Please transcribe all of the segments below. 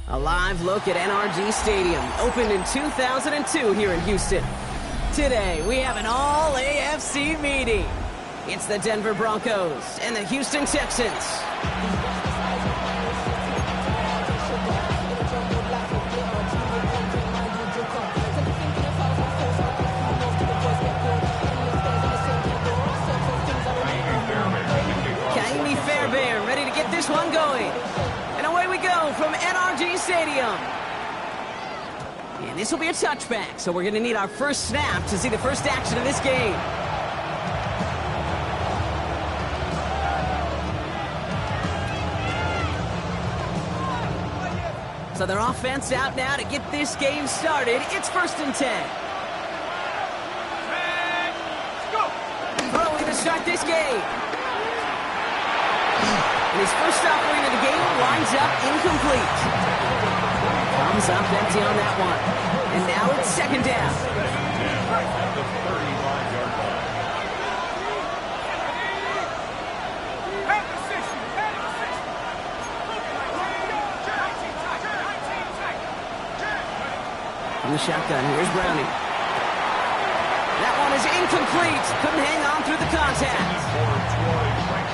A live look at NRG Stadium, opened in 2002 here in Houston. Today, we have an all-AFC meeting. It's the Denver Broncos and the Houston Texans. Fairbairn ready to get this one going. And away we go from NRG Stadium. And this will be a touchback, so we're going to need our first snap to see the first action of this game. So their offense out now to get this game started. It's 1st and 10. Throwing to start this game. And his first offering of the game winds up incomplete. Comes up empty on that one. And now it's 2nd down. At the 35-yard line. From the shotgun, here's Browning. That one is incomplete. Couldn't hang on through the contact.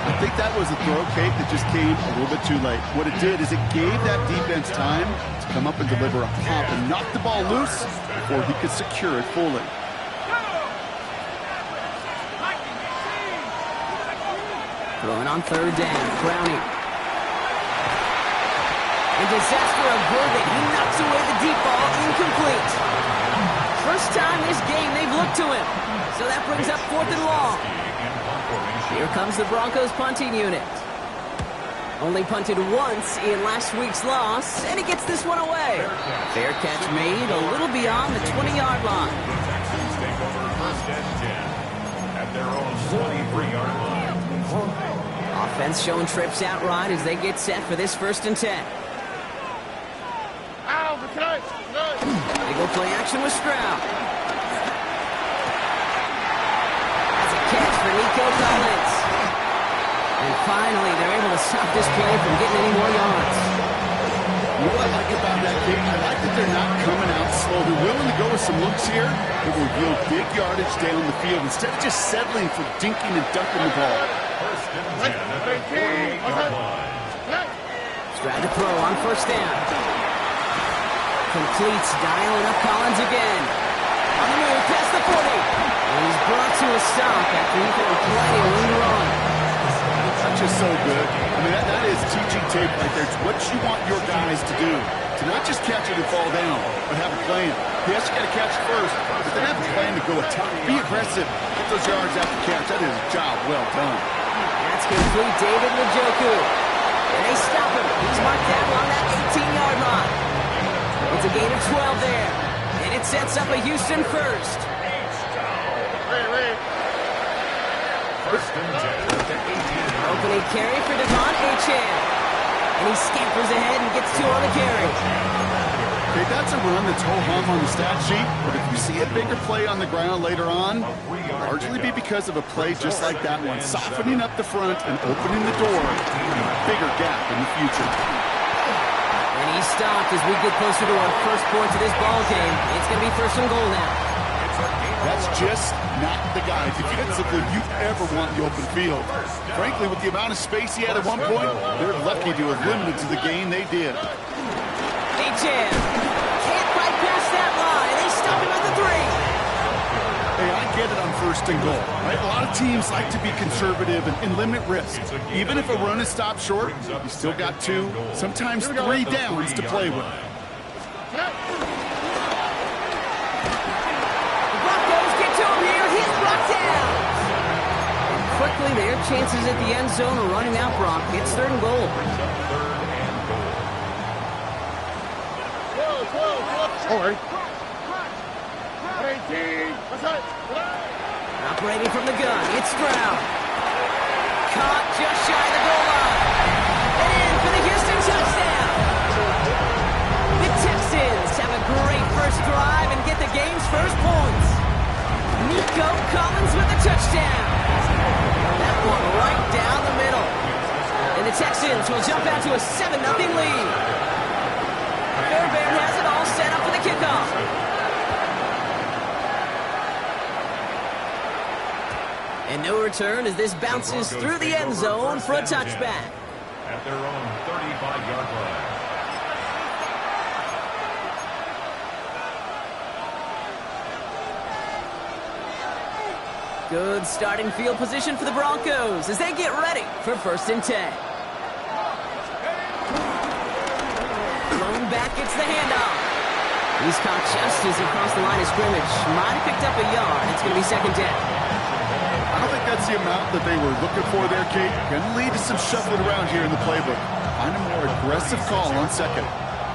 I think that was a throw, Kate, that just came a little bit too late. What it did is it gave that defense time to come up and deliver a pop and knock the ball loose before he could secure it fully. Throwing on 3rd down, Browning. A disaster averted. He knocks away the deep ball, incomplete. First time this game they've looked to him. So that brings up 4th and long. Here comes the Broncos punting unit. Only punted once in last week's loss, and he gets this one away. Fair catch made a little beyond the 20-yard line. The Texans take over 1st and 10 at their own 23-yard line. Offense showing trips out right as they get set for this 1st and 10. They go play action with Stroud. That's a catch for Nico Collins. And finally, they're able to stop this play from getting any more yards. You know what I like about that game? I like that they're not coming out slow. They're willing to go with some looks here that will yield big yardage down the field instead of just settling for dinking and dunking the ball. 1st and 10 at the 48-yard line. Stroud to throw on 1st down. Completes, dialing up Collins again. On the move, past the 40. And he's brought to a stop after he found plenty of room to run. That's just so good. I mean, that is teaching tape right there. It's what you want your guys to do. To not just catch it and fall down, but have a plan. Yes, you got to catch it first, but then have a plan to go attack. Be aggressive. Get those yards after catch. That is a job well done. That's complete, David Njoku. And they stop him. He's marked down on that 18-yard line. It's a gain of 12 there. And it sets up a Houston first. 1st and 10 at the 18. Opening carry for Devon Achane. And he scampers ahead and gets 2 on the carry. Okay, that's a run that's ho-hum on the stat sheet, but if you see a bigger play on the ground later on, it'll largely be because of a play just like that one, softening up the front and opening the door to a bigger gap in the future. And he stopped as we get closer to our first points of this ball game. It's going to be 1st and goal now. That's just not the guy defensively you ever want in the open field. Frankly, with the amount of space he had at one point, they're lucky to have limited to the game they did. Achane can't fight past that line. They stop him at the 3. Hey, I get it on 1st and goal, right? A lot of teams like to be conservative and limit risk. Even if a run is stopped short, you still got 2, sometimes 3 downs to play with. Quickly, their chances at the end zone are running out, Brock. It's 3rd and goal. All right. Operating from the gun, it's Stroud. first points. Nico Collins with the touchdown. That one right down the middle. And the Texans will jump out to a 7-0 lead. Fairbairn has it all set up for the kickoff. And no return as this bounces through the end zone for a touchback. At their own 35-yard line. Good starting field position for the Broncos as they get ready for 1st and 10. Thrown back, gets the handoff. He's caught just as he crossed the line of scrimmage. Might have picked up a yard. It's going to be 2nd down. I don't think that's the amount that they were looking for there, Kate. Going to lead to some shuffling around here in the playbook. Find a more aggressive call on 2nd.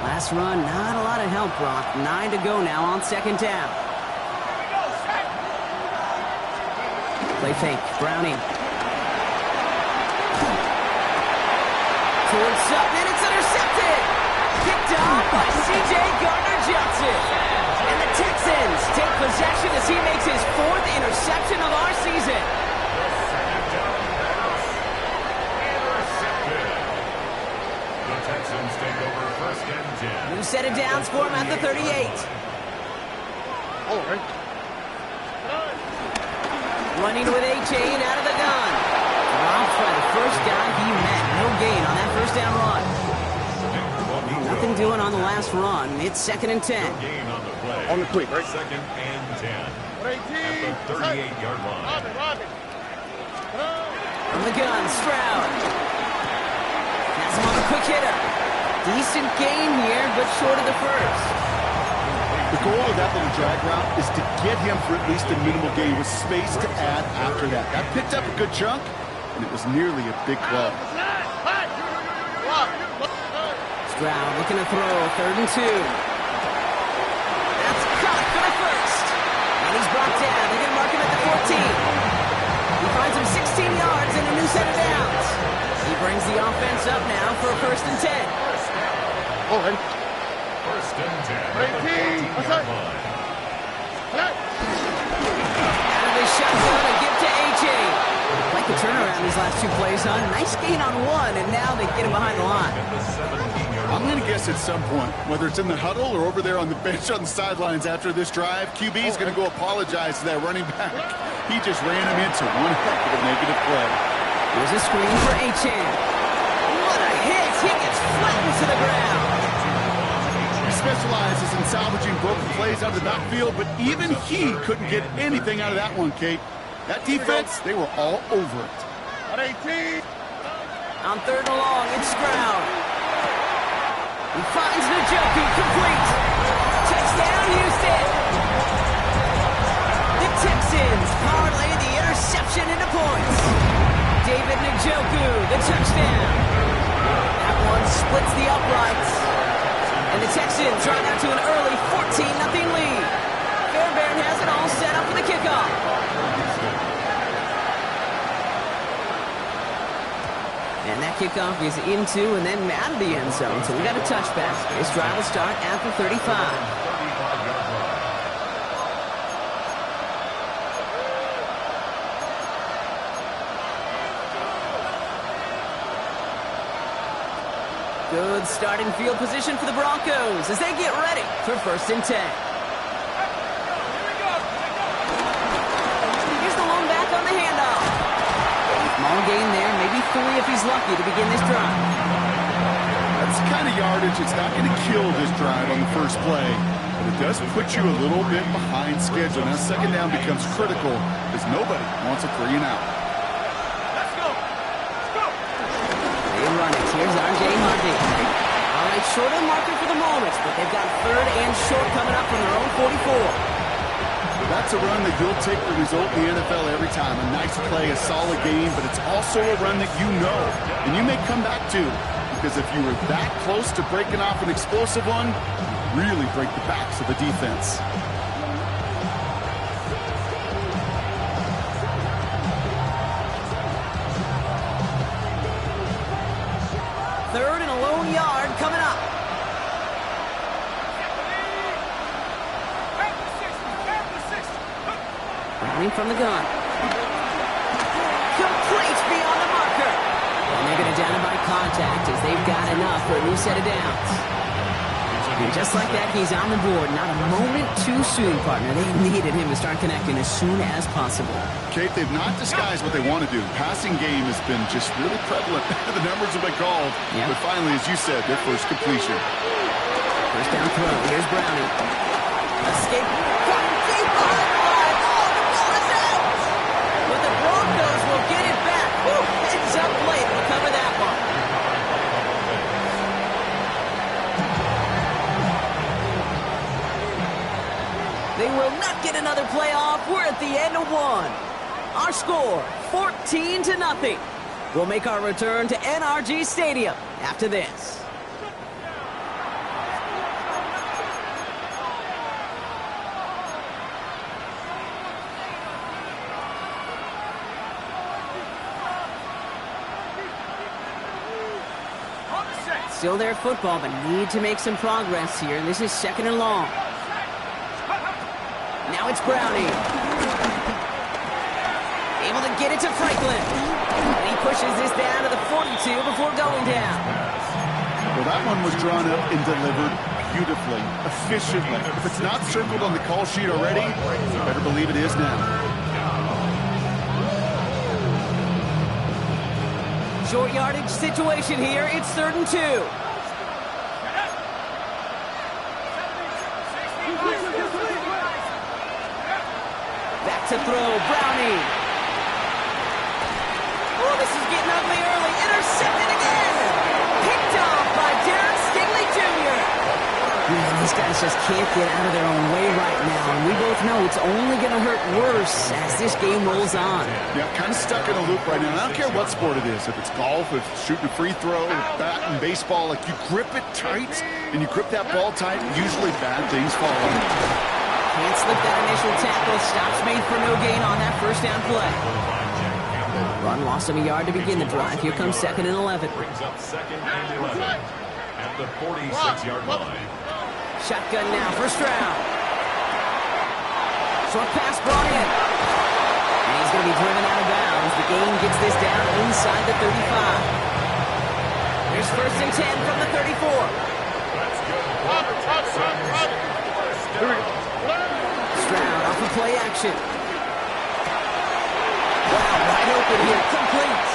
Last run, not a lot of help, Brock. 9 to go now on 2nd down. Play fake, Browning. Towards Sutton, and it's intercepted! Picked off by C.J. Gardner-Johnson. And the Texans take possession as he makes his 4th interception of our season. The Texans take over 1st and 10. New set of downs for him at the 38. All right. Running with A-Chain out of the gun. Dropped by the first guy he met. No gain on that 1st down run. Nothing doing on the last run. It's 2nd and 10. Gain on the play. On the quick, right? 2nd and 10. At the 38-yard line. From the gun, Stroud. Has him on a quick hitter. Decent gain here, but short of the 1st. The goal of that little drag route is to get him for at least a minimal gain with space to add after that. That picked up a good chunk, and it was nearly a big play. Stroud looking to throw, 3rd and 2. That's caught for the 1st. And he's brought down. They're going to mark him at the 14. He finds him 16 yards and a new set of downs. He brings the offense up now for a 1st and 10. All right. 1st and 10. At the 14-yard line. Out of his shotgun, a give to A.J. Like the turnaround these last 2 plays, huh? Nice gain on 1, and now they get him behind the line. At the 17-yard I'm line. going to guess at some point, whether it's in the huddle or over there on the bench on the sidelines after this drive, QB is going to go apologize to that running back. He just ran him into one heck of a negative play. Here's a screen for A-Chan. What a hit! He gets flattened to the ground. He specializes in salvaging broken plays out of the backfield, but even he couldn't get anything out of that one, Kate. That defense, they were all over it. On 3rd and long, it's Stroud. He finds Njoku, complete. Touchdown, Houston. The Texans parlay the interception into points. David Njoku, the touchdown. That one splits the uprights. And the Texans run out to an early 14-0 lead. Fairbairn has it all set up for the kickoff. And that kickoff is into and then out of the end zone. So we got a touchback. This drive will start at the 35. 35-yard line. Good starting field position for the Broncos as they get ready for 1st and 10. Here's the lone back on the handoff. Small gain there, maybe 3 if he's lucky to begin this drive. That's the kind of yardage it's not going to kill this drive on the first play, but it does put you a little bit behind schedule. Now 2nd down becomes critical because nobody wants a 3 and out. They run it. Here's R.J. Hardy. All right, shorter marker for the moment, but they've got 3rd and short coming up from their own 44. That's a run that you'll take the result in the NFL every time. A nice play, a solid game, but it's also a run that you know and you may come back to, because if you were that close to breaking off an explosive one, you really break the backs of the defense. Third and a lone yard coming up. Browning from the gun. Complete beyond the marker. And they're going to down him by contact as they've got enough for a new set of downs. And just like that, he's on the board. Not a moment too soon, partner. They needed him to start connecting as soon as possible. Kate, they've not disguised what they want to do. Passing game has been just really prevalent. The numbers have been called. Yep. But finally, as you said, their first completion. First down throw. Here's Browning. Escape. Coming deep behind the line. Oh, the ball is out. But the Broncos will get it back. Woo, heads up late. We'll cover that one. They will not get another playoff. We're at the end of one. Our score, 14-0. We'll make our return to NRG Stadium after this. Still their football, but need to make some progress here. This is second and long. Now it's Browning. Able to get it to Franklin. And he pushes this down to the 42 before going down. Well, that one was drawn up and delivered beautifully, efficiently. If it's not circled on the call sheet already, you better believe it is now. Short yardage situation here. It's 3rd and 2. Back to throw. Browning. Oh, this is getting ugly early. Intercepted again. Picked off by Darren Stingley Jr. Man, these guys just can't get out of their own way right now. And we both know it's only going to hurt worse as this game rolls on. Yeah, kind of stuck in a loop right now. I don't care what sport it is. If it's golf, if it's shooting a free throw, bat and baseball, like you grip it tight and you grip that ball tight, usually bad things follow. Can't slip that initial tackle. Stops made for no gain on that first down play. Run loss of a yard to begin the drive. Here comes 2nd and 11. Brings up 2nd and 11 at the 46-yard line. Shotgun now for Stroud. Short pass brought in. And he's going to be driven out of bounds. The game gets this down inside the 35. Here's 1st and 10 from the 34. Stroud off of play action. Wow, wide open here. Complete.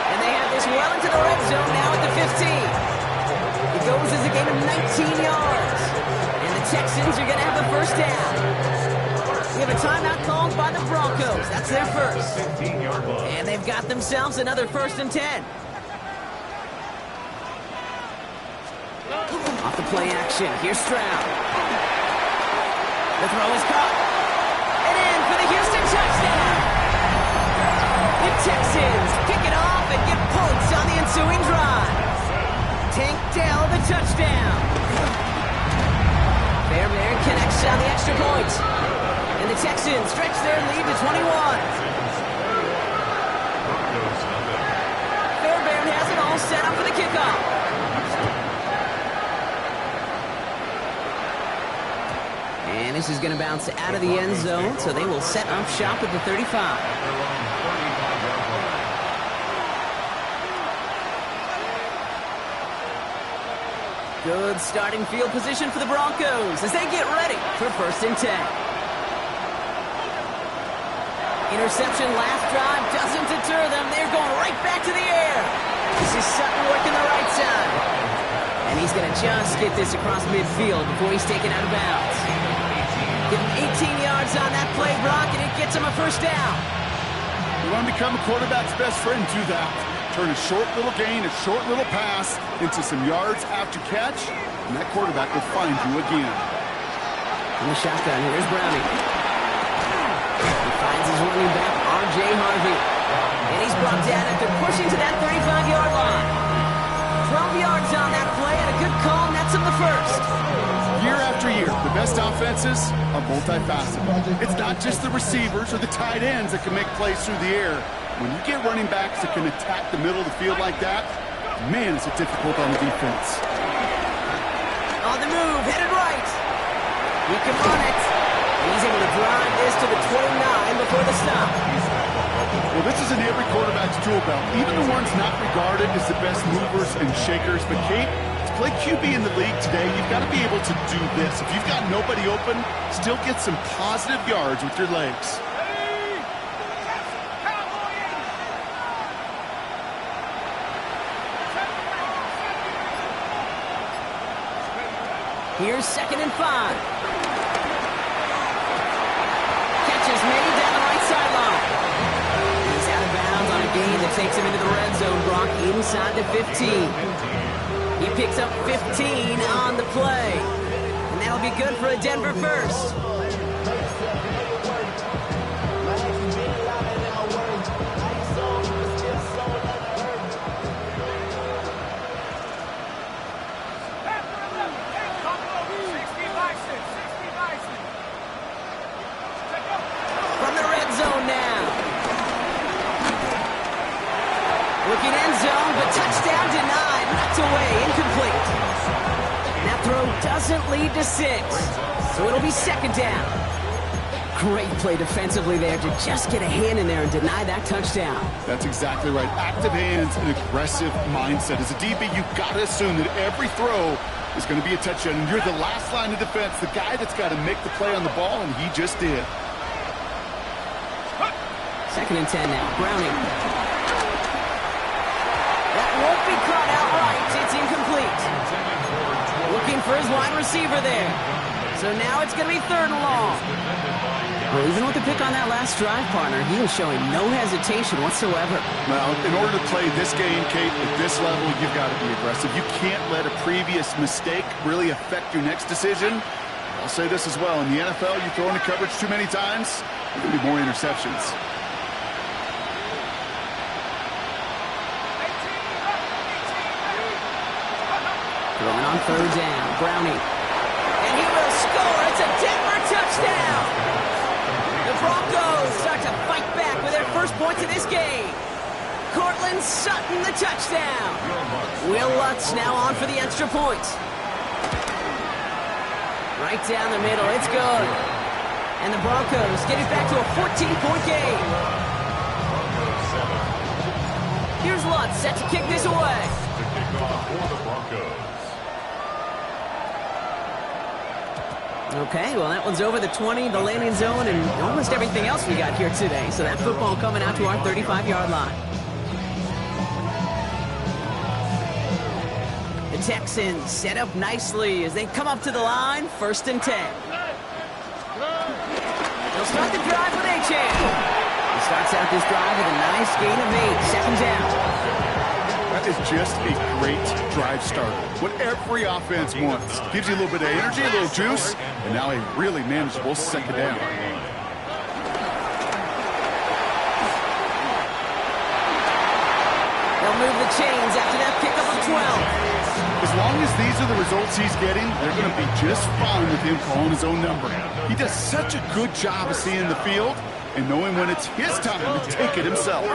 And they have this well into the red zone now at the 15. It goes as a gain of 19 yards. And the Texans are going to have the first down. We have a timeout called by the Broncos. That's their first. And they've got themselves another 1st and 10. Off the play action. Here's Stroud. The throw is caught. And in for the Houston touchdown. The Texans kick it off and get points on the ensuing drive. Tank Dell the touchdown. Fairbairn connects on the extra point. And the Texans stretch their lead to 21. Fairbairn has it all set up for the kickoff. And this is going to bounce out of the end zone, so they will set up shop at the 35. Good starting field position for the Broncos as they get ready for 1st and 10. Interception last drive doesn't deter them. They're going right back to the air. This is Sutton working the right side. And he's going to just get this across midfield before he's taken out of bounds. Give him 18 yards on that play, Brock, and it gets him a first down. You want to become a quarterback's best friend, do that. Turn a short little gain, a short little pass into some yards after catch, and that quarterback will find you again. In the shotgun, here's Browning. He finds his running back, R.J. Harvey. And he's brought down after pushing to that 35-yard line. 12 yards on that play, and a good call nets him the first. Year after year, the best offenses are multifaceted. It's not just the receivers or the tight ends that can make plays through the air. When you get running backs that can attack the middle of the field like that, man, is it difficult on the defense. On the move, headed right. He can run it. He's able to drive this to the 29 before the stop. Well, this is in every quarterback's tool belt, even the ones not regarded as the best movers and shakers. But, Kate, to play QB in the league today, you've got to be able to do this. If you've got nobody open, still get some positive yards with your legs. Here's 2nd and 5. Catch is made down the right sideline. He's out of bounds on a gain that takes him into the red zone, Brock, inside the 15. He picks up 15 on the play. And that'll be good for a Denver first. Looking end zone, but touchdown denied. Knocked away, incomplete. And that throw doesn't lead to 6. So it'll be 2nd down. Great play defensively there to just get a hand in there and deny that touchdown. That's exactly right. Active hands and aggressive mindset. As a DB, you've got to assume that every throw is going to be a touchdown. And you're the last line of defense, the guy that's got to make the play on the ball, and he just did. 2nd and 10 now. Browning. Won't be caught outright. It's incomplete. Looking for his wide receiver there. So now it's going to be 3rd and long. Well, even with the pick on that last drive, partner, he was showing no hesitation whatsoever. Well, in order to play this game, Kate, at this level, you've got to be aggressive. You can't let a previous mistake really affect your next decision. I'll say this as well. In the NFL, you throw into coverage too many times, there can be more interceptions. Throwing on 3rd down, Browning. And he will score. It's a Denver touchdown. The Broncos start to fight back with their first points of this game. Cortland Sutton, the touchdown. Will Lutz now on for the extra point. Right down the middle. It's good. And the Broncos get it back to a 14-point game. Here's Lutz set to kick this away. Okay, well, that one's over the 20, the landing zone, and almost everything else we got here today. So that football coming out to our 35-yard line. The Texans set up nicely as they come up to the line, 1st and 10. They'll start the drive with Achane. He starts out this drive with a nice gain of 8, 2nd down. That is just a great drive starter. What every offense wants. Gives you a little bit of energy, a little juice, and now a really manageable 2nd down. They'll move the chains after that pickup of 12. As long as these are the results he's getting, they're going to be just fine with him calling his own number. He does such a good job of seeing the field and knowing when it's his time to take it himself.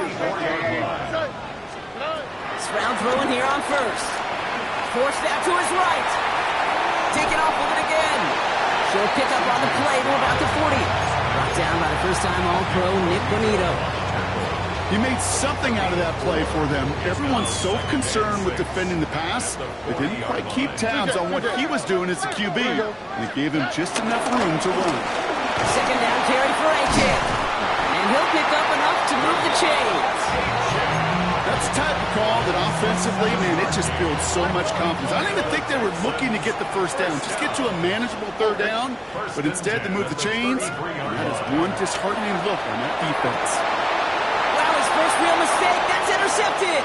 Round throwing here on 1st. Forced out to his right. Taken off with it again. Short pickup on the play to about the 40. Brought down by the first-time All-Pro Nick Bonito. He made something out of that play for them. Everyone's so concerned with defending the pass, they didn't quite keep tabs on what he was doing as a QB. And it gave him just enough room to run. 2nd down carry for Achane. And he'll pick up enough to move the chains. That's the type of call that offensively, man, it just builds so much confidence. I don't even think they were looking to get the 1st down, just get to a manageable 3rd down, but instead they move the chains, and that is one disheartening look on that defense. Wow, his first real mistake, that's intercepted.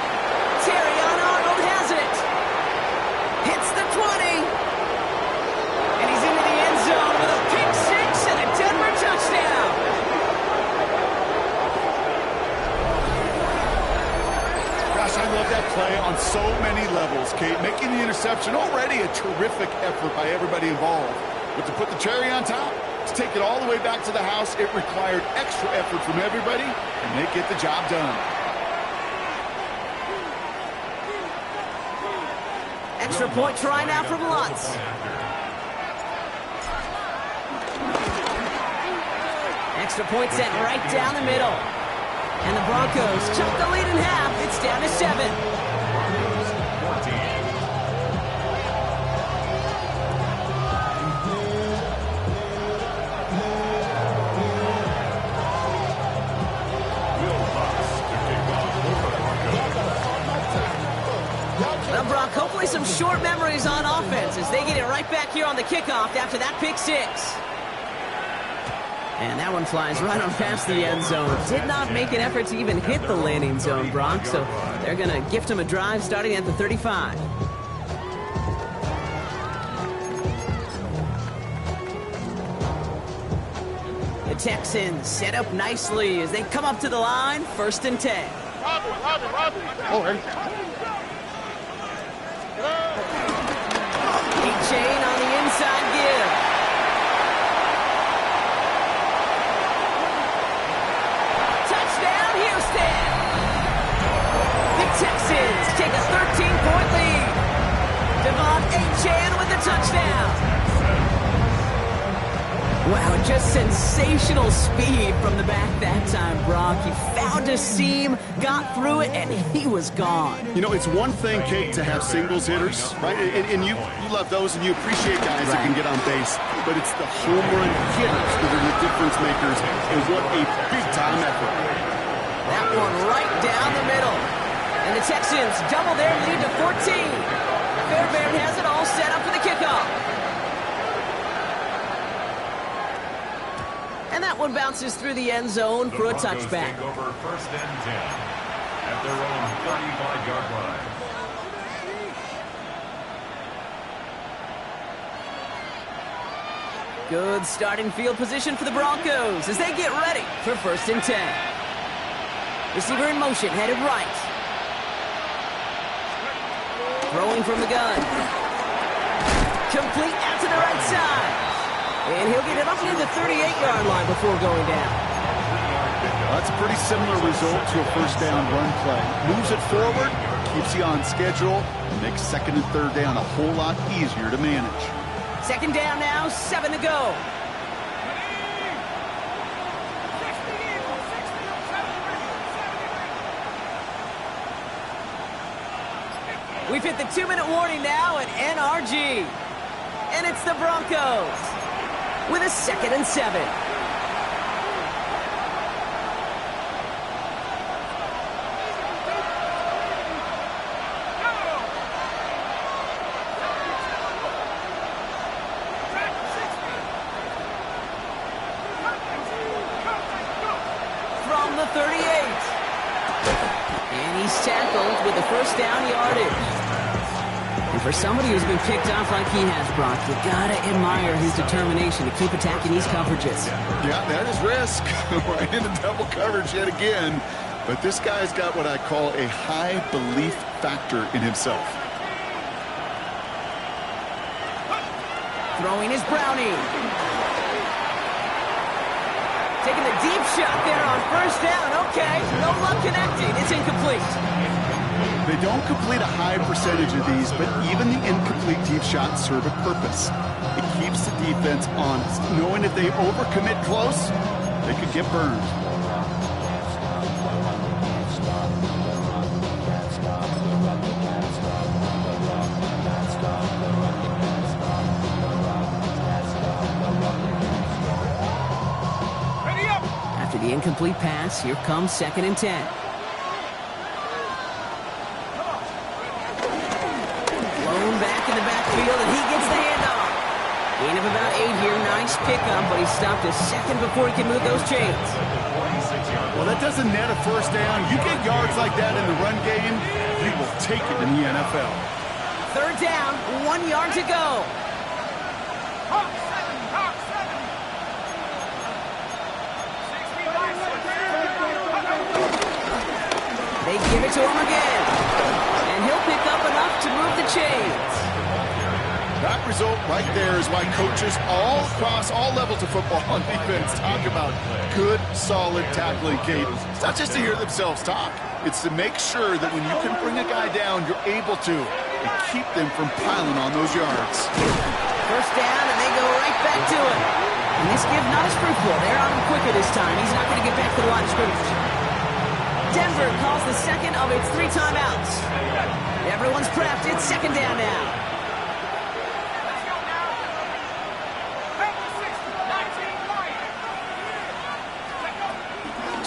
Terrion Arnold has it. Hits the 20. And he's into the end zone with a pick 6 and a Denver touchdown. I love that play on so many levels, Kate. Making the interception, already a terrific effort by everybody involved. But to put the cherry on top, to take it all the way back to the house, it required extra effort from everybody, and they get the job done. Extra point try now from Lutz. extra point sent right down the middle. And the Broncos chunk the lead in half. It's down to 7. Broncos 14. Well, Brock, hopefully some short memories on offense as they get it right back here on the kickoff after that pick 6. And that one flies right on past the end zone. Did not make an effort to even hit the landing zone, Brock, so they're going to gift him a drive starting at the 35. The Texans set up nicely as they come up to the line, 1st and 10. Oh, ready. Chain on the inside give. Touchdown, Houston! The Texans take a 13-point lead. Devon Achane with the touchdown. Wow, just sensational speed from the back that time, Brock. He found a seam, got through it, and he was gone. You know, it's one thing, Kate, to have singles hitters, right? And you love those, and you appreciate guys that can get on base. But it's the home run hitters that are the difference makers, and what a big-time effort. That one right down the middle. And the Texans double their lead to 14. Fairbairn has it all set up for the kickoff. And that one bounces through the end zone for a touchback. Take over 1st and 10 at their own 35-yard line. Good starting field position for the Broncos as they get ready for 1st and 10. Receiver in motion, headed right. Throwing from the gun. Complete out to the right side. And he'll get it up near the 38-yard line before going down. That's a pretty similar result to a 1st down run play. Moves it forward, keeps you on schedule, and makes 2nd and 3rd down a whole lot easier to manage. 2nd down now, 7 to go. We've hit the 2-minute warning now at NRG. And it's the Broncos with a 2nd and 7. From the 38. And he's tackled with the 1st down yardage. And for somebody who's been kicked off like he has, Brock, you gotta admire his determination to keep attacking these coverages. Yeah, that is risk. We're into double coverage yet again. But this guy's got what I call a high belief factor in himself. Throwing is Browning. Taking the deep shot there on 1st down. Okay, no luck connecting. It's incomplete. They don't complete a high percentage of these, but even the incomplete deep shots serve a purpose. It keeps the defense honest, knowing if they overcommit close, they could get burned. After the incomplete pass, here comes 2nd and 10. Back in the backfield, and he gets the handoff. Gain of about 8 here. Nice pickup, but he stopped a second before he can move those chains. Well, that doesn't net a 1st down. You get yards like that in the run game, you will take it in the NFL. 3rd down, 1 yard to go. They give it to him again. And he'll pick up enough to move the chains. That result right there is why coaches all across all levels of football on defense talk about good, solid tackling, Kate. It's not just to hear themselves talk. It's to make sure that when you can bring a guy down, you're able to, and keep them from piling on those yards. 1st down, and they go right back to it. And this give not as fruitful. They're on him quicker this time. He's not going to get back to the line of scrimmage. Denver calls the second of its 3 timeouts. Everyone's prepped. It's second down now.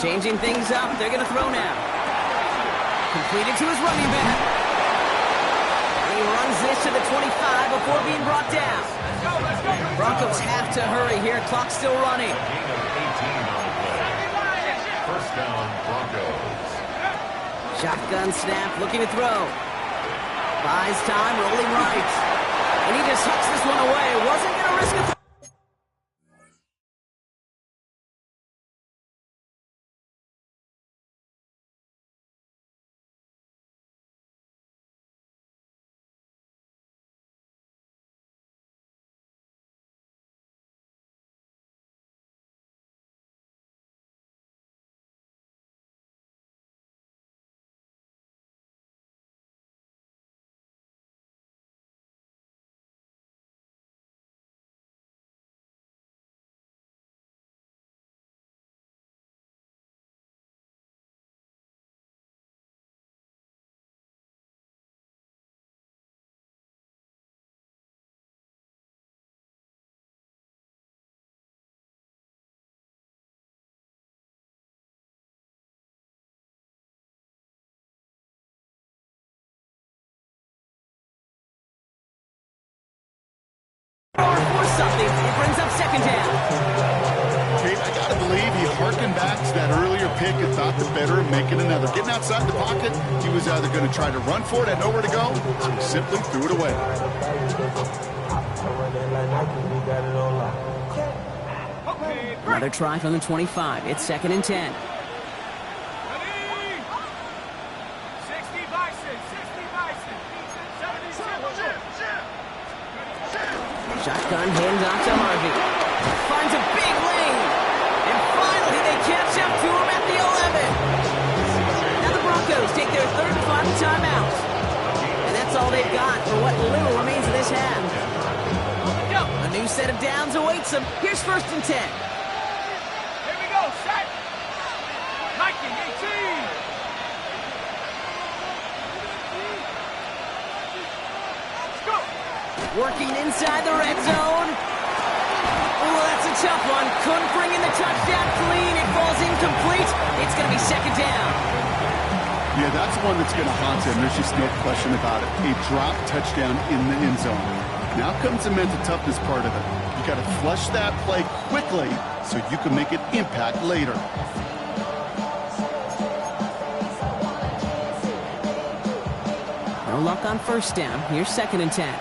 Changing things up. They're going to throw now. Completed to his running back. And he runs this to the 25 before being brought down. Broncos have to hurry here. Clock's still running. First down, Broncos. Shotgun snap, looking to throw. Buys time, rolling right. And he just hucks this one away. Wasn't going to risk a or something. It brings up second down. Kate, I got to believe he harkened back to that earlier pick and thought the better of making another. Getting outside the pocket, he was either going to try to run for it, had nowhere to go, so he simply threw it away. Another try from the 25. It's second and 10. Shotgun handoff to Harvey. Finds a big lane. And finally they catch up to him at the 11. Now the Broncos take their third and final timeout. And that's all they've got for what little remains of this half. A new set of downs awaits them. Here's first and 10. Here we go, set. Nike 18. Working inside the red zone. Oh, that's a tough one. Couldn't bring in the touchdown clean. It falls incomplete. It's going to be second down. Yeah, that's one that's going to haunt him. There's just no question about it. A drop touchdown in the end zone. Now comes the mental toughness part of it. You got to flush that play quickly so you can make an impact later. No luck on first down. Here's second and 10.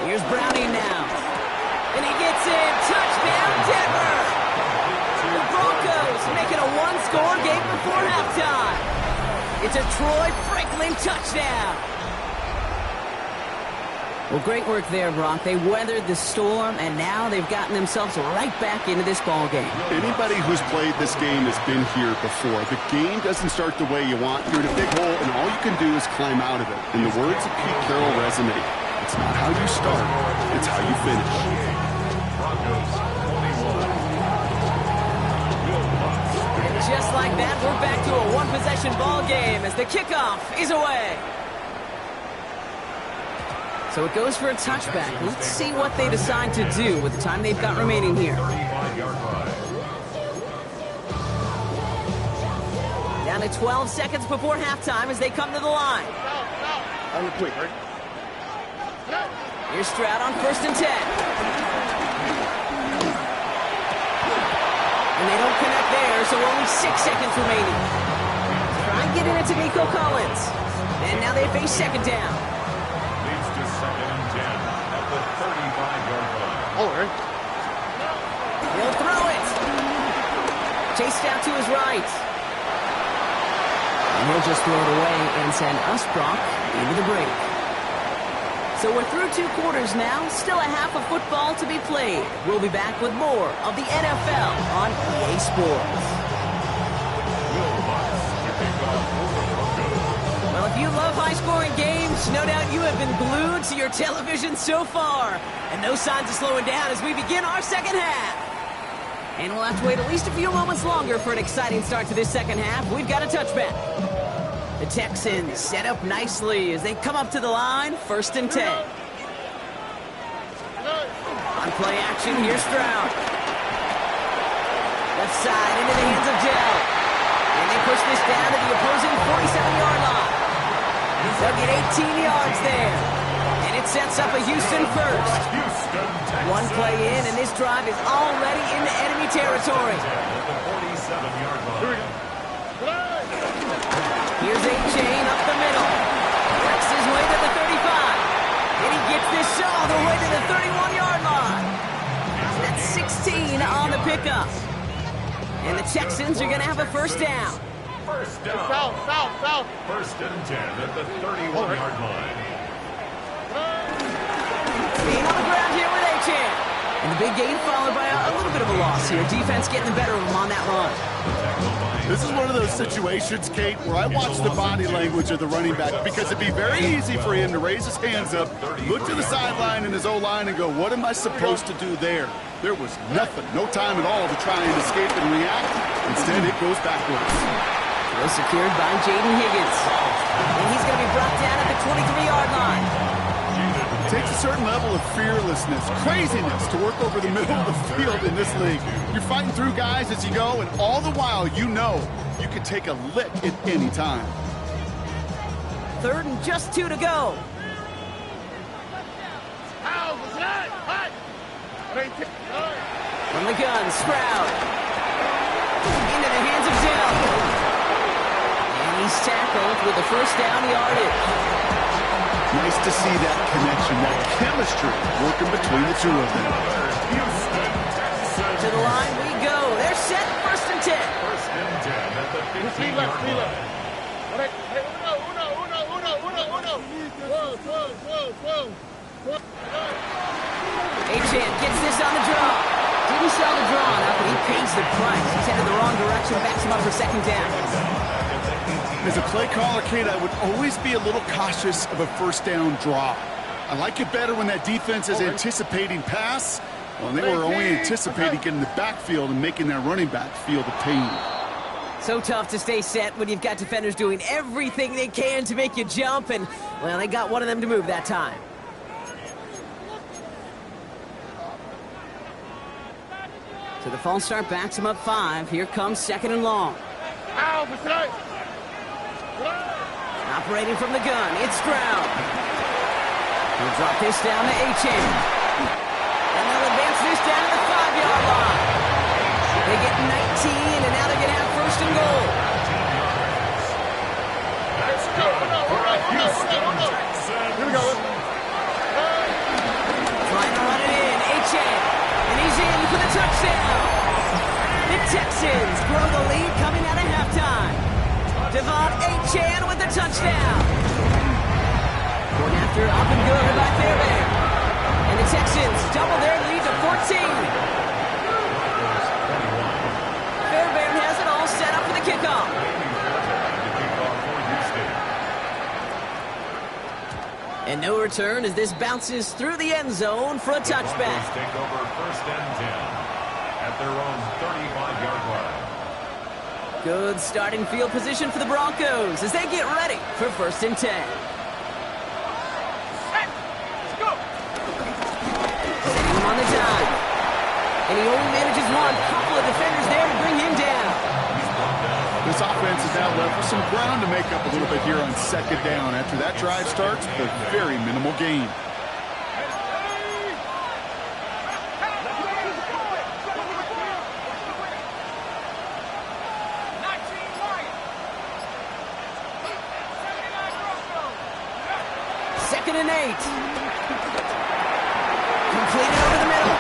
Here's Brownie now. And he gets it. Touchdown, Denver. The Broncos making a one-score game before halftime. It's a Troy Franklin touchdown. Well, great work there, Brock. They weathered the storm, and now they've gotten themselves right back into this ball game. Anybody who's played this game has been here before. The game doesn't start the way you want. You're in a big hole, and all you can do is climb out of it. And the words of Pete Carroll resonate. It's not how you start, it's how you finish. And just like that, we're back to a one-possession ball game as the kickoff is away. So it goes for a touchback. Let's see what they decide to do with the time they've got remaining here. Down to 12 seconds before halftime as they come to the line. Here's Stroud on first and 10. And they don't connect there, so only 6 seconds remaining. Try and get it into Nico Collins. And now they face second down. Leads to second and 10 at the 35-yard line. He'll throw it. Chased out to his right. And he'll just throw it away and send us, Brock, into the break. So we're through 2 quarters now, still a half of football to be played. We'll be back with more of the NFL on EA Sports. high-scoring games. No doubt you have been glued to your television so far. And no signs of slowing down as we begin our second half. And we'll have to wait at least a few moments longer for an exciting start to this second half. We've got a touchback. The Texans set up nicely as they come up to the line, 1st and 10. On play action, here's Stroud. Left side into the hands of Dell. And they push this down to the opposing 47-yard line. They'll get 18 yards there. And it sets up a Houston first. One play in, and this drive is already into enemy territory. Here's A-Chain up the middle. Works his way to the 35. And he gets this all the way to the 31-yard line. That's 16 on the pickup. And the Texans are going to have a first down. First down. South. 1st and 10 at the 31-yard line. Being on the ground here with A-Chain. And the big gain followed by a little bit of a loss here. Defense getting the better of him on that run. This is one of those situations, Kate, where I watch the body language of the running back because it'd be very easy for him to raise his hands up, look to the sideline in his O-line and go, what am I supposed to do there? There was nothing, no time at all to try and escape and react. Instead, it goes backwards. Well secured by Jaden Higgins. And he's going to be brought down at the 23-yard line. It takes a certain level of fearlessness, craziness to work over the middle of the field in this league. You're fighting through guys as you go, and all the while you know you can take a lick at any time. 3rd and just 2 to go. From the gun, Stroud. Into the hands of Dell. And he's tackled with the first down yardage. Nice to see that connection, that chemistry working between the two of them. To the line we go. They're set, 1st and 10. 1st and 10 at the 15-yard line. A-Chan gets this on the draw. Didn't sell the draw enough, but he pays the price. He's headed the wrong direction, backs him up for 2nd down. As a play caller, Kate, I would always be a little cautious of a 1st down draw. I like it better when that defense is anticipating pass. Well, they were only anticipating getting the backfield and making that running back feel the pain. So tough to stay set when you've got defenders doing everything they can to make you jump, and, well, they got one of them to move that time. So the false start backs him up 5. Here comes 2nd and long. Operating from the gun, it's Stroud. He'll drop this down to A-Chain. And they'll advance this down to the 5-yard line. They get 19, and now they're going to have 1st and goal. That's good for a Houston Texans. Here we go. Trying to run it in, A-Chain. And he's in for the touchdown. The Texans grow the lead coming out of halftime. Devon A-Chan with the touchdown. Going after up and good by Fairbairn. And the Texans double their lead to 14. Fairbairn has it all set up for the kickoff. And no return as this bounces through the end zone for a touchback. Take over 1st and 10 at their own 35-yard line. Good starting field position for the Broncos as they get ready for 1st and 10. Setting him on the dime. And he only manages one. Couple of defenders there to bring him down. This offense is now left with some ground to make up a little bit here on 2nd down. After that drive starts, a very minimal gain. Second and 8. Completed over the middle.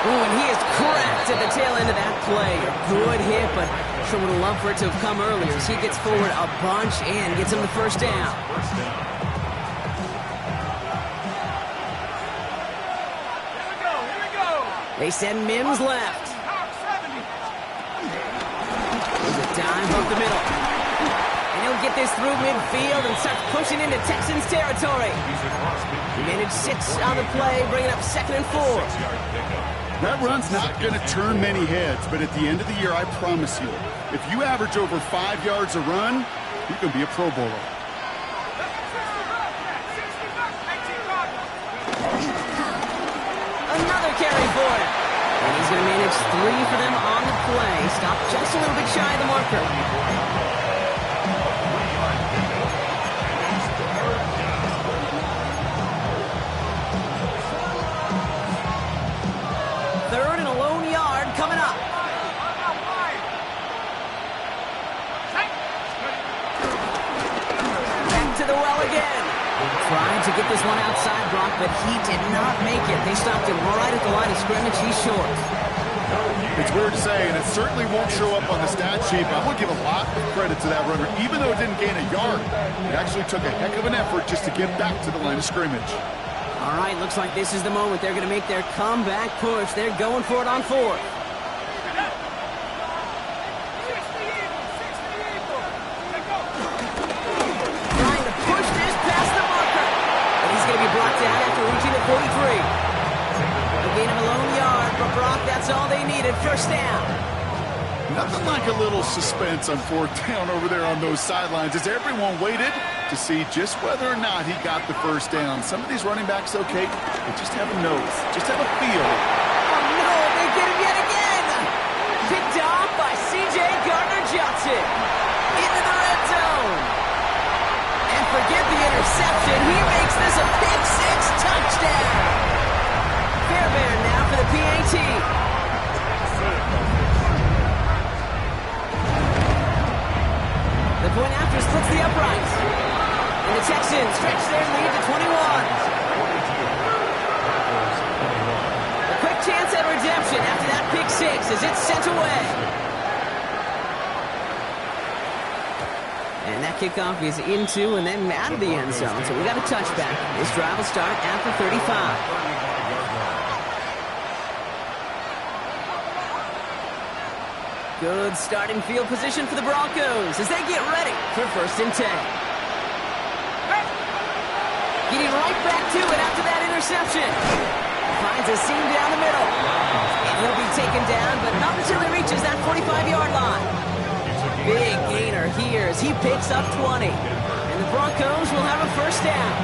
Ooh, and he is cracked at the tail end of that play. A good hit, but sure would have loved for it to have come earlier as he gets forward a bunch and gets him the 1st down. Here we go. They send Mims left. There's a dive up the middle. And he'll to get this through midfield and starts pushing into Texans territory. He managed 6 on the play, bringing up 2nd and 4. That run's not going to turn many heads, but at the end of the year, I promise you, if you average over 5 yards a run, you can be a Pro Bowler. Another carry for him. And he's going to manage 3 for them on the play. Stopped just a little bit shy of the marker. Third and a lone yard coming up. Back to the well again. Tried to get this one outside, Brock, but he did not make it. They stopped him right at the line of scrimmage. He's short. It's weird to say, and it certainly won't show up on the stat sheet, but I'm going to give a lot of credit to that runner. Even though it didn't gain a yard, it actually took a heck of an effort just to get back to the line of scrimmage. All right, looks like this is the moment. They're going to make their comeback push. They're going for it on 4th. Trying to push this past the marker. And he's going to be brought down after reaching the 43. A gain of a lone yard, but Brock, that's all they needed. First down. Nothing like a little suspense on 4th down over there on those sidelines as everyone waited to see just whether or not he got the first down. Some of these running backs, okay, they just have a nose, just have a feel. Oh, no, they get him yet again. Picked off by C.J. Gardner-Johnson. Into the red zone. And forget the interception. He makes this a pick-6 touchdown. Fairbairn now for the PAT. The point after splits the uprights. And the Texans stretch their lead to 21. A quick chance at redemption after that pick-6 as it's sent away. And that kickoff is into and then out of the end zone. So we got a touchback. This drive will start after 35. Good starting field position for the Broncos as they get ready for 1st and 10. Getting right back to it after that interception. Finds a seam down the middle. And he'll be taken down, but not until he reaches that 45-yard line. Big gainer here as he picks up 20. And the Broncos will have a 1st down.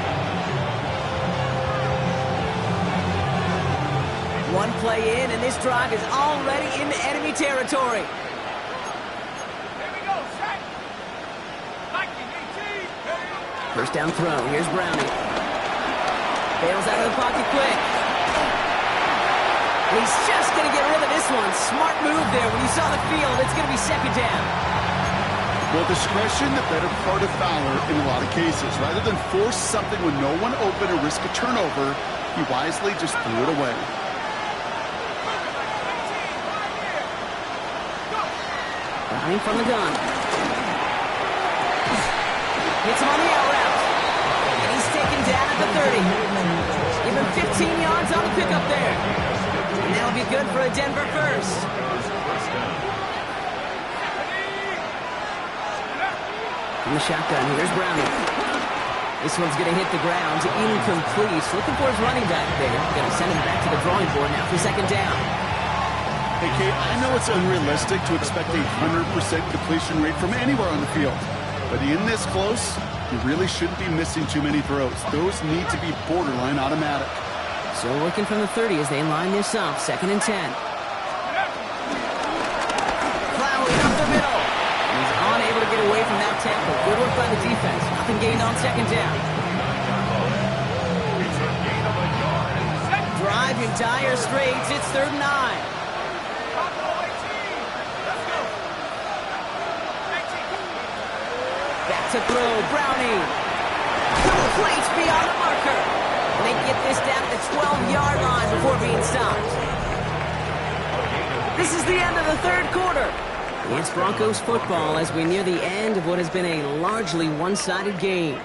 One play in, and this drive is already into enemy territory. First down throw. Here's Browning. Bails out of the pocket quick. He's just going to get rid of this one. Smart move there. When you saw the field, it's going to be 2nd down. Well, discretion, the better part of valor in a lot of cases. Rather than force something with no one open or risk a turnover, he wisely just threw it away. Browning from the gun. Hits him on the out route. And he's taken down at the 30. Give him 15 yards on the pickup there. And that'll be good for a Denver 1st. From the shotgun, here's Browning. This one's going to hit the ground. Incomplete. Looking for his running back there. Going to send him back to the drawing board now for 2nd down. Hey, Kate, I know it's unrealistic to expect a 100% completion rate from anywhere on the field. But in this close, you really shouldn't be missing too many throws. Those need to be borderline automatic. So working from the 30 as they line this up. 2nd and 10. Plowing up the middle. He's unable to get away from that tackle. Good work by the defense. Nothing gained on 2nd down. Drive in dire straits. It's 3rd and 9. Back to throw. Browning. Couple plays beyond the marker. And they get this down at the 12-yard line before being stopped. This is the end of the 3rd quarter. It's Broncos football as we near the end of what has been a largely one-sided game.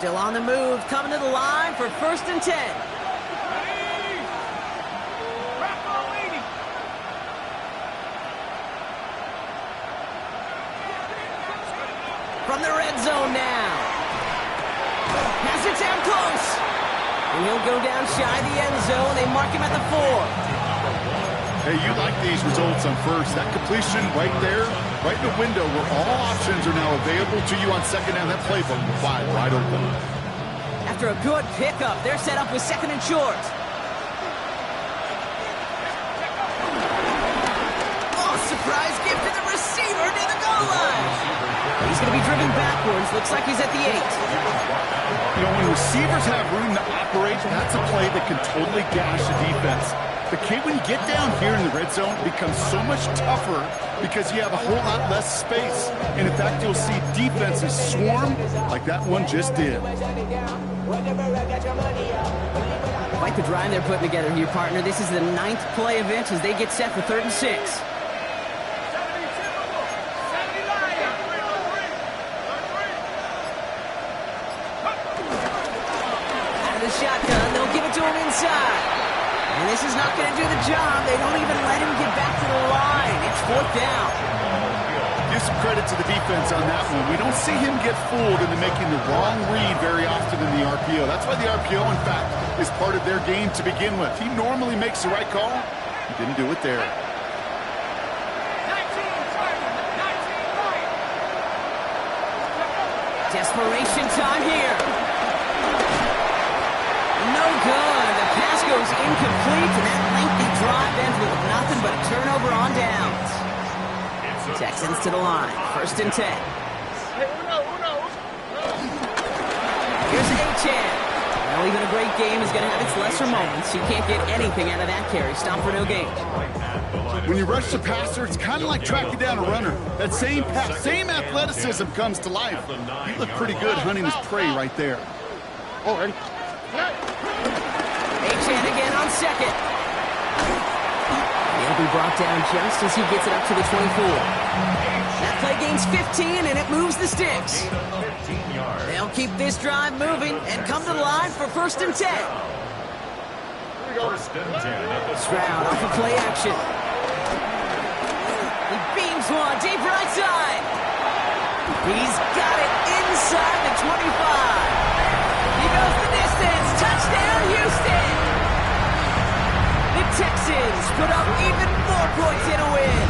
Still on the move, coming to the line for 1st and 10. From the red zone now. Has it down close. And he'll go down shy of the end zone. They mark him at the 4. Hey, you like these results on first. That completion right there, right in the window where all options are now available to you on second down. That playbook wide open. After a good pickup, they're set up with 2nd and short. Oh, surprise gift to the receiver near the goal line. He's going to be driven backwards. Looks like he's at the 8. You know, when receivers have room to operate, that's a play that can totally gash the defense. But, Kate, when you get down here in the red zone, it becomes so much tougher because you have a whole lot less space. And, in fact, you'll see defenses swarm like that one just did. Quite the drive they're putting together here, partner. This is the 9th play of it as they get set for 3rd and 6. Shotgun, they'll give it to him inside. And this is not going to do the job. They don't even let him get back to the line. It's 4th down. Give some credit to the defense on that one. We don't see him get fooled into making the wrong read very often in the RPO. That's why the RPO, in fact, is part of their game to begin with. He normally makes the right call. He didn't do it there. Desperation time here. No good. The pass goes incomplete, and that lengthy drive ends with nothing but a turnover on downs. Texans to the line. 1st and 10. Here's A-Chan. Well, even a great game is going to have its lesser moments. You can't get anything out of that carry. Stop for no gain. When you rush the passer, it's kind of like tracking down a runner. That same pass, same athleticism comes to life. He looked pretty good hunting his prey right there. Oh, ready? A-Chan again on 2nd. He'll be brought down just as he gets it up to the 24. That play gains 15, and it moves the sticks. They'll keep this drive moving and come to the line for 1st and 10. Stroud off of play action. He beams one deep right side. He's got it inside the 25. He goes the distance. Touchdown, Houston. The Texans put up even more points in a win.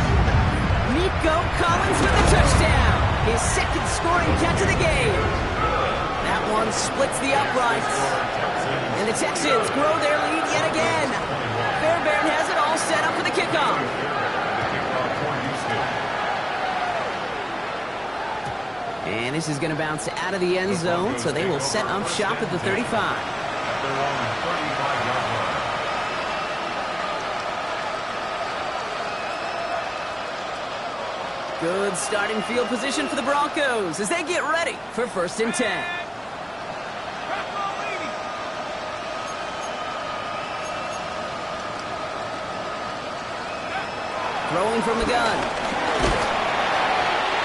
Nico Collins with a touchdown. His 2nd scoring catch of the game. That one splits the uprights. And the Texans grow their lead yet again. Fairbairn has it all set up for the kickoff. And this is going to bounce out of the end zone, so they will set up shop at the 35. Good starting field position for the Broncos as they get ready for 1st and 10. Throwing from the gun.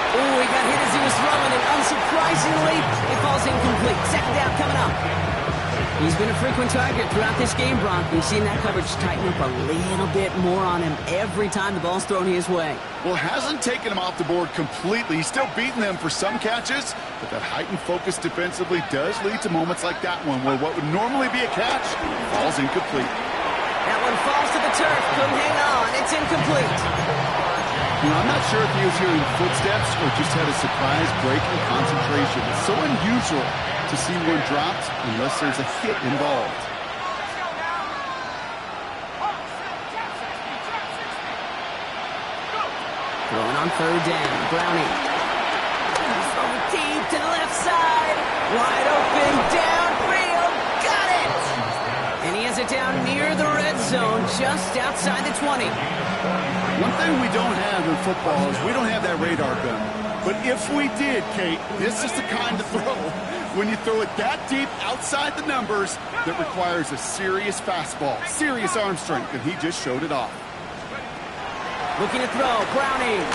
Oh, he got hit as he was throwing it. Unsurprisingly, it falls incomplete. 2nd down coming up. He's been a frequent target throughout this game, Bronk. We've seen that coverage tighten up a little bit more on him every time the ball's thrown his way. Well, hasn't taken him off the board completely. He's still beating them for some catches, but that heightened focus defensively does lead to moments like that one where what would normally be a catch falls incomplete. That one falls to the turf. Couldn't hang on. It's incomplete. You know, I'm not sure if he was hearing footsteps or just had a surprise break in concentration. It's so unusual to see one dropped unless there's a hit involved. Throwing on 3rd down. Browning. He's throwing deep to the left side. Wide open. Downfield. Got it. And he has it down near the red zone, just outside the 20. One thing we don't have in football is we don't have that radar gun. But if we did, Kate, this is the kind of throw when you throw it that deep outside the numbers that requires a serious fastball, serious arm strength, and he just showed it off. Looking to throw, Browning.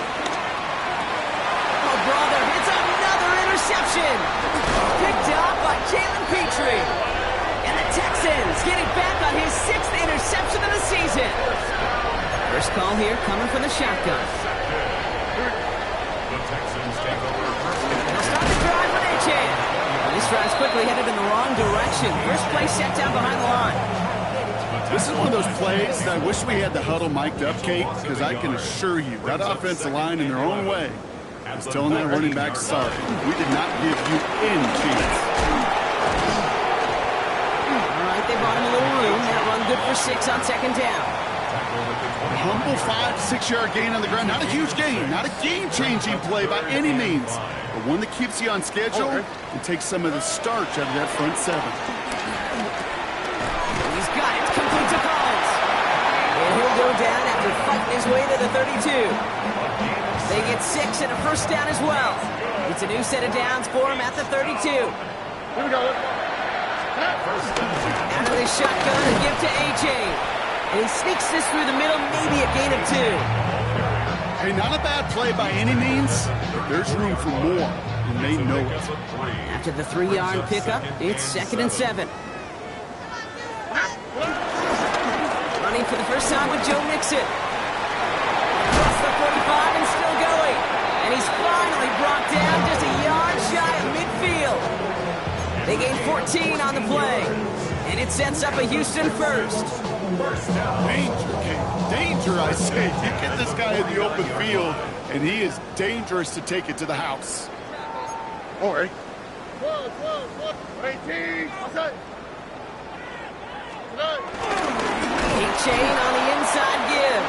Oh, brother, it's another interception. Picked up by Jalen Petrie. And the Texans getting back on his 6th interception of the season. First call here coming from the shotgun. The Texans take over first and They'll start the drive with A-Chain. This drive's quickly headed in the wrong direction. First play set down behind the line. This is one of those plays that I wish we had the huddle mic'd up, Kate, because I can assure you that offensive line in their own way is telling that running back, sorry, we did not give you any chance. All right, they brought him a little room. That run good for 6 on 2nd down. A humble 5 to 6 yard gain on the ground. Not a huge gain, not a game-changing play by any means, but one that keeps you on schedule and takes some of the starch out of that front 7. He's got it. Complete to Collins. And he'll go down after fighting his way to the 32. They get 6 and a first down as well. It's a new set of downs for him at the 32. Here we go. Out of this shotgun and give to A.J. And he sneaks this through the middle, maybe a gain of 2. Hey, not a bad play by any means, but there's room for more, and they know it. After the 3-yard pickup, it's 2nd and 7. Running for the first time with Joe Mixon. Across the 45 and still going. And he's finally brought down just a yard shy of midfield. They gain 14 on the play. And it sets up a Houston first. Danger, Kate. Danger, I say. You get this guy in the open field, and he is dangerous to take it to the house. All right. 18. Outside. Chain on the inside give.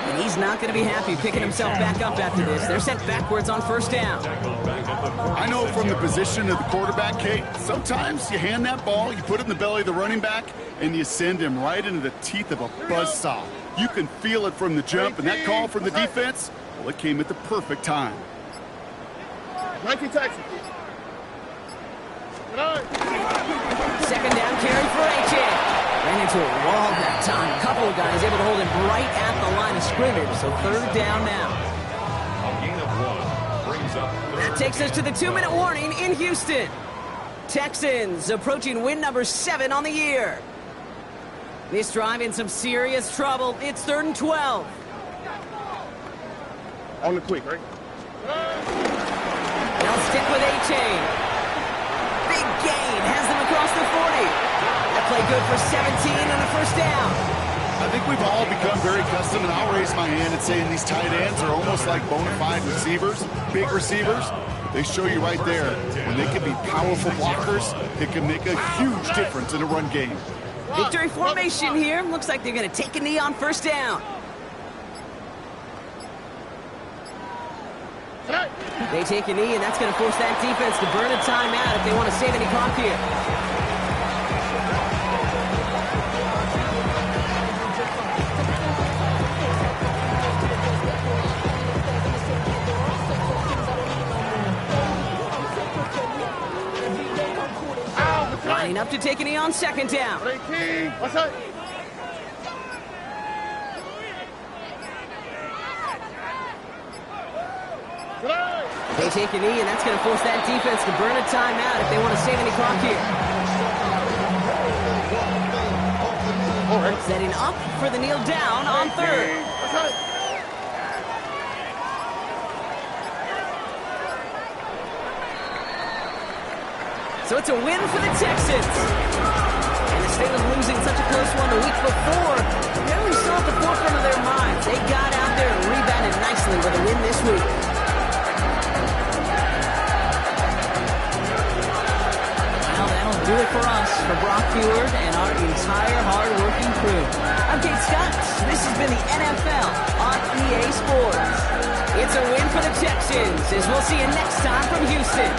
And he's not going to be happy picking himself back up after this. They're sent backwards on first down. I know from the position of the quarterback, Kate, sometimes you hand that ball, you put it in the belly of the running back, and you send him right into the teeth of a buzzsaw. You can feel it from the jump, and that call from the defense, well, it came at the perfect time. 19 Texans. Second down carry for A.J. Ran into a wall that time. A couple of guys able to hold him right at the line of scrimmage. So 3rd down now. A gain of 1 brings up That takes us to the 2-minute warning in Houston. Texans approaching win number 7 on the year. This drive in some serious trouble. It's 3rd and 12. On the quick, right? They'll stick with A-Chain. Big gain has them across the 40. That play good for 17 and a first down. I think we've all become very accustomed, and I'll raise my hand and saying these tight ends are almost like bona fide receivers, big receivers. They show you right there, when they can be powerful blockers, it can make a huge difference in a run game. Victory formation here. Looks like they're going to take a knee on first down. They take a knee, and that's going to force that defense to burn a timeout if they want to save any clock here. Lining up to take a knee on 2nd down. 18. Outside. They take a knee, and that's going to force that defense to burn a timeout if they want to save any clock here. All right. Setting up for the kneel down on 3rd. Outside. So it's a win for the Texans. And instead of losing such a close one the week before, they're really still at the forefront of their minds. They got out there and rebounded nicely with a win this week. Well, that'll do it for us, for Brock Huard and our entire hard-working crew. I'm Kate Scott. This has been the NFL on EA Sports. It's a win for the Texans, as we'll see you next time from Houston.